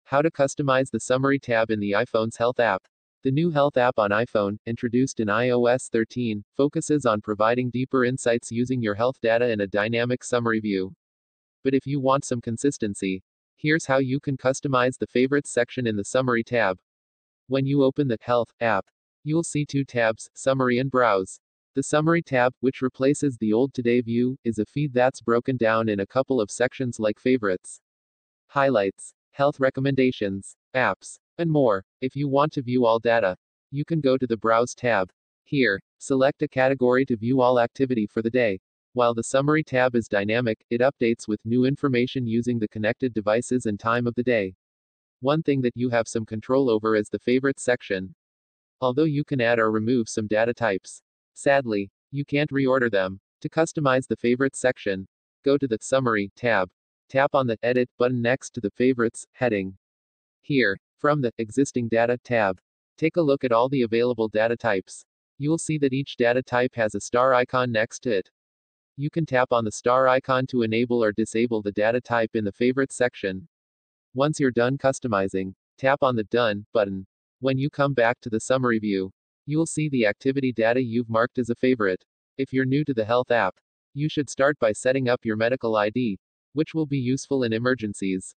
How to customize the Summary tab in the iPhone's Health app. The new Health app on iPhone, introduced in iOS 13, focuses on providing deeper insights using your health data in a dynamic summary view. But if you want some consistency, here's how you can customize the Favorites section in the Summary tab. When you open the Health app, you'll see two tabs, Summary and Browse. The Summary tab, which replaces the old Today view, is a feed that's broken down in a couple of sections like Favorites, Highlights, Health Recommendations, Apps, and more. If you want to view all data, you can go to the Browse tab. Here, select a category to view all activity for the day. While the Summary tab is dynamic, it updates with new information using the connected devices and time of the day. One thing that you have some control over is the Favorites section. Although you can add or remove some data types, sadly, you can't reorder them. To customize the Favorites section, go to the Summary tab. Tap on the Edit button next to the Favorites heading. Here, from the Existing Data tab, take a look at all the available data types. You'll see that each data type has a star icon next to it. You can tap on the star icon to enable or disable the data type in the Favorites section. Once you're done customizing, tap on the Done button. When you come back to the Summary view, you'll see the activity data you've marked as a favorite. If you're new to the Health app, you should start by setting up your medical ID, which will be useful in emergencies.